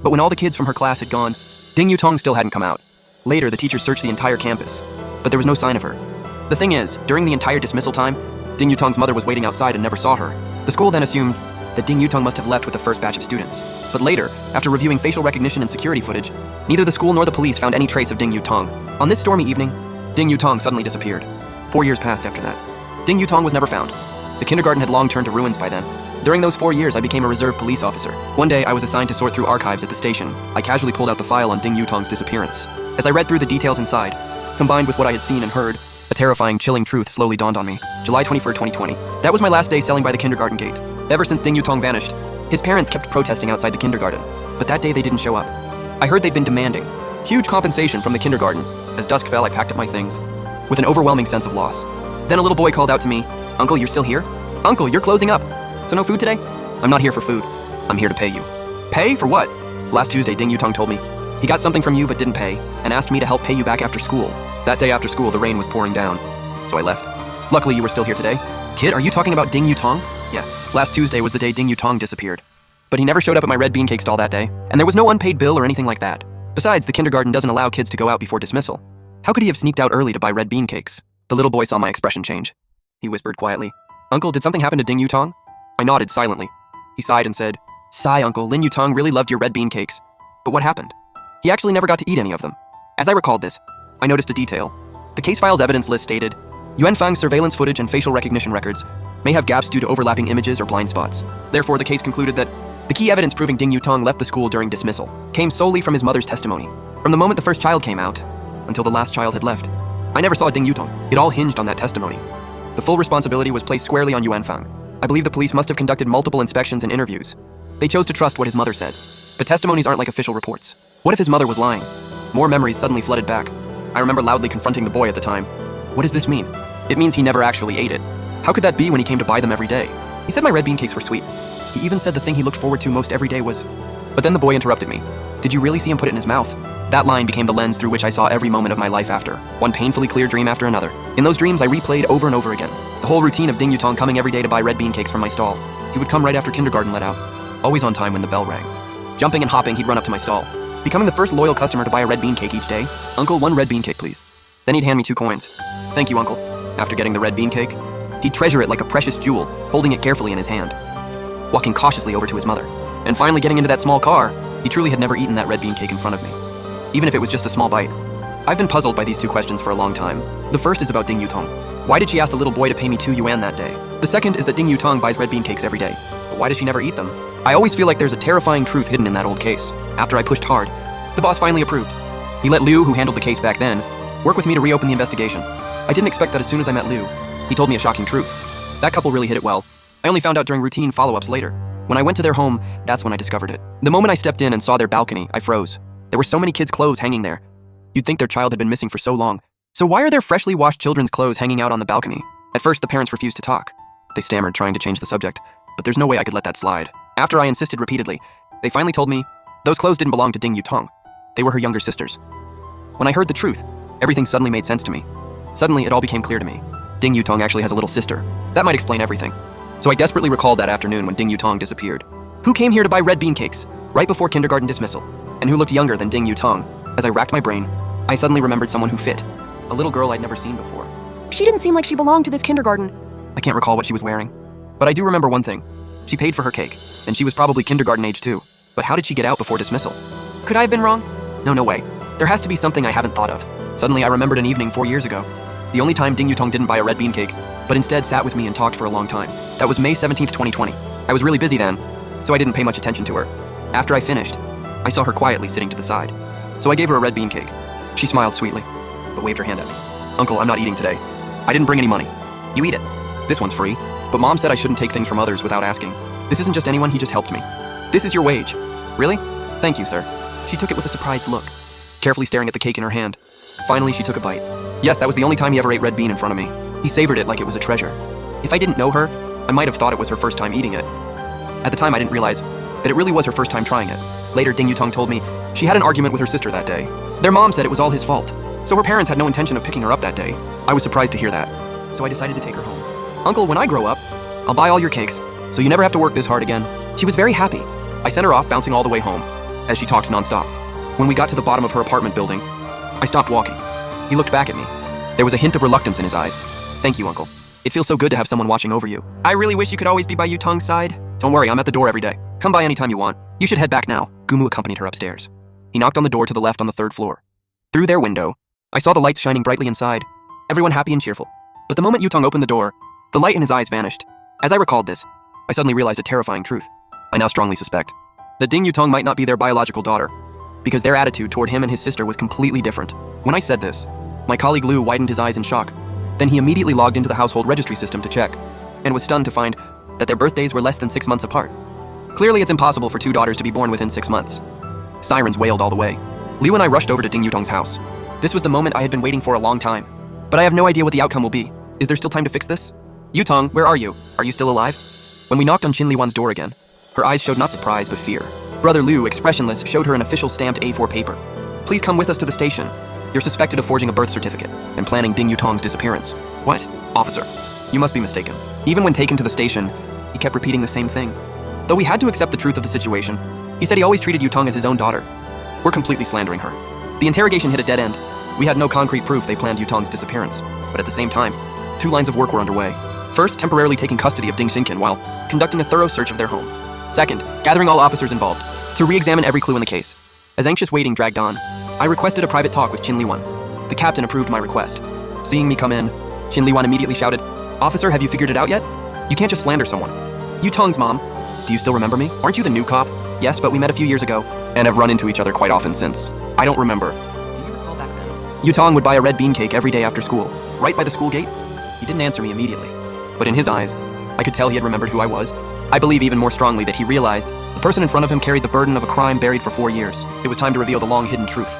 But when all the kids from her class had gone, Ding Yutong still hadn't come out. Later, the teachers searched the entire campus, but there was no sign of her. The thing is, during the entire dismissal time, Ding Yutong's mother was waiting outside and never saw her. The school then assumed that Ding Yutong must have left with the first batch of students. But later, after reviewing facial recognition and security footage, neither the school nor the police found any trace of Ding Yutong. On this stormy evening, Ding Yutong suddenly disappeared. 4 years passed after that. Ding Yutong was never found. The kindergarten had long turned to ruins by then. During those 4 years, I became a reserve police officer. One day, I was assigned to sort through archives at the station. I casually pulled out the file on Ding Yutong's disappearance. As I read through the details inside, combined with what I had seen and heard, a terrifying, chilling truth slowly dawned on me. July 21st, 2020. That was my last day selling by the kindergarten gate. Ever since Ding Yutong vanished, his parents kept protesting outside the kindergarten, but that day they didn't show up. I heard they'd been demanding huge compensation from the kindergarten. As dusk fell, I packed up my things, with an overwhelming sense of loss. Then a little boy called out to me, "Uncle, you're still here? Uncle, you're closing up. So no food today?" "I'm not here for food. I'm here to pay you." "Pay? For what?" "Last Tuesday, Ding Yutong told me he got something from you but didn't pay, and asked me to help pay you back after school. That day after school, the rain was pouring down, so I left. Luckily, you were still here today." "Kid, are you talking about Ding Yutong?" "Yeah. Last Tuesday was the day Ding Yutong disappeared. But he never showed up at my red bean cake stall that day, and there was no unpaid bill or anything like that. Besides, the kindergarten doesn't allow kids to go out before dismissal. How could he have sneaked out early to buy red bean cakes?" The little boy saw my expression change. He whispered quietly, "Uncle, did something happen to Ding Yutong?" I nodded silently. He sighed and said, "Sigh, Uncle, Lin Yutong really loved your red bean cakes. But what happened? He actually never got to eat any of them." As I recalled this, I noticed a detail. The case file's evidence list stated, Yuanfang's surveillance footage and facial recognition records may have gaps due to overlapping images or blind spots. Therefore, the case concluded that the key evidence proving Ding Yutong left the school during dismissal came solely from his mother's testimony. From the moment the first child came out, until the last child had left, I never saw Ding Yutong. It all hinged on that testimony. The full responsibility was placed squarely on Yuanfang. I believe the police must have conducted multiple inspections and interviews. They chose to trust what his mother said. But testimonies aren't like official reports. What if his mother was lying? More memories suddenly flooded back. I remember loudly confronting the boy at the time. "What does this mean?" "It means he never actually ate it." "How could that be when he came to buy them every day?" "He said my red bean cakes were sweet. He even said the thing he looked forward to most every day was..." But then the boy interrupted me. "Did you really see him put it in his mouth?" That line became the lens through which I saw every moment of my life after, one painfully clear dream after another. In those dreams, I replayed over and over again the whole routine of Ding Yutong coming every day to buy red bean cakes from my stall. He would come right after kindergarten let out, always on time when the bell rang. Jumping and hopping, he'd run up to my stall, becoming the first loyal customer to buy a red bean cake each day. "Uncle, 1 red bean cake, please." Then he'd hand me 2 coins. "Thank you, Uncle." After getting the red bean cake, he'd treasure it like a precious jewel, holding it carefully in his hand, walking cautiously over to his mother, and finally getting into that small car. He truly had never eaten that red bean cake in front of me, even if it was just a small bite. I've been puzzled by these 2 questions for a long time. The first is about Ding Yutong. Why did she ask the little boy to pay me 2 yuan that day? The second is that Ding Yutong buys red bean cakes every day, but why does she never eat them? I always feel like there's a terrifying truth hidden in that old case. After I pushed hard, the boss finally approved. He let Liu, who handled the case back then, work with me to reopen the investigation. I didn't expect that as soon as I met Liu. He told me a shocking truth. That couple really hit it well. I only found out during routine follow-ups later. When I went to their home, that's when I discovered it. The moment I stepped in and saw their balcony, I froze. There were so many kids' clothes hanging there. You'd think their child had been missing for so long. So why are there freshly washed children's clothes hanging out on the balcony? At first, the parents refused to talk. They stammered, trying to change the subject, but there's no way I could let that slide. After I insisted repeatedly, they finally told me those clothes didn't belong to Ding Yutong. They were her younger sister's. When I heard the truth, everything suddenly made sense to me. Suddenly, it all became clear to me. Ding Yutong actually has a little sister. That might explain everything. So I desperately recalled that afternoon when Ding Yutong disappeared. Who came here to buy red bean cakes, right before kindergarten dismissal, and who looked younger than Ding Yutong? As I racked my brain, I suddenly remembered someone who fit. A little girl I'd never seen before. She didn't seem like she belonged to this kindergarten. I can't recall what she was wearing, but I do remember one thing. She paid for her cake, and she was probably kindergarten age too. But how did she get out before dismissal? Could I have been wrong? No way. There has to be something I haven't thought of. Suddenly, I remembered an evening 4 years ago. The only time Ding Yutong didn't buy a red bean cake, but instead sat with me and talked for a long time. That was May 17th, 2020. I was really busy then, so I didn't pay much attention to her. After I finished, I saw her quietly sitting to the side. So I gave her a red bean cake. She smiled sweetly, but waved her hand at me. "Uncle, I'm not eating today. I didn't bring any money." "You eat it. This one's free." "But Mom said I shouldn't take things from others without asking." "This isn't just anyone, he just helped me." "This is your wage." "Really? Thank you, sir." She took it with a surprised look, carefully staring at the cake in her hand. Finally, she took a bite. Yes, that was the only time he ever ate red bean in front of me. He savored it like it was a treasure. If I didn't know her, I might have thought it was her first time eating it. At the time, I didn't realize that it really was her first time trying it. Later, Ding Yutong told me she had an argument with her sister that day. Their mom said it was all his fault, so her parents had no intention of picking her up that day. I was surprised to hear that, so I decided to take her home. "Uncle, when I grow up, I'll buy all your cakes, so you never have to work this hard again." She was very happy. I sent her off, bouncing all the way home. as she talked nonstop. When we got to the bottom of her apartment building, I stopped walking. He looked back at me. There was a hint of reluctance in his eyes. Thank you, Uncle. It feels so good to have someone watching over you. I really wish you could always be by Yutong's side. Don't worry, I'm at the door every day. Come by anytime you want. You should head back now. Gumu accompanied her upstairs. He knocked on the door to the left on the 3rd floor. Through their window, I saw the lights shining brightly inside, everyone happy and cheerful. But the moment Yutong opened the door, the light in his eyes vanished. As I recalled this, I suddenly realized a terrifying truth. I now strongly suspect that Ding Yutong might not be their biological daughter, because their attitude toward him and his sister was completely different. When I said this, my colleague Liu widened his eyes in shock. Then he immediately logged into the household registry system to check, and was stunned to find that their birthdays were less than 6 months apart. Clearly, it's impossible for 2 daughters to be born within 6 months. Sirens wailed all the way. Liu and I rushed over to Ding Yutong's house. This was the moment I had been waiting for a long time. But I have no idea what the outcome will be. Is there still time to fix this? Yutong, where are you? Are you still alive? When we knocked on Qin Liwan's door again, her eyes showed not surprise but fear. Brother Liu, expressionless, showed her an official stamped A4 paper. Please come with us to the station. You're suspected of forging a birth certificate and planning Ding Yutong's disappearance. What? Officer, you must be mistaken. Even when taken to the station, he kept repeating the same thing. Though we had to accept the truth of the situation, he said he always treated Yutong as his own daughter. We're completely slandering her. The interrogation hit a dead end. We had no concrete proof they planned Yutong's disappearance, but at the same time, 2 lines of work were underway. First, temporarily taking custody of Ding Xinkin while conducting a thorough search of their home. Second, gathering all officers involved to re-examine every clue in the case. As anxious waiting dragged on, I requested a private talk with Qin Liwan. The captain approved my request. Seeing me come in, Qin Liwan immediately shouted, "Officer, have you figured it out yet? You can't just slander someone." Yutong's mom. Do you still remember me? Aren't you the new cop? Yes, but we met a few years ago, and have run into each other quite often since. I don't remember. Do you recall back then? Yutong would buy a red bean cake every day after school, right by the school gate. He didn't answer me immediately, but in his eyes, I could tell he had remembered who I was. I believe even more strongly that he realized the person in front of him carried the burden of a crime buried for 4 years. It was time to reveal the long-hidden truth.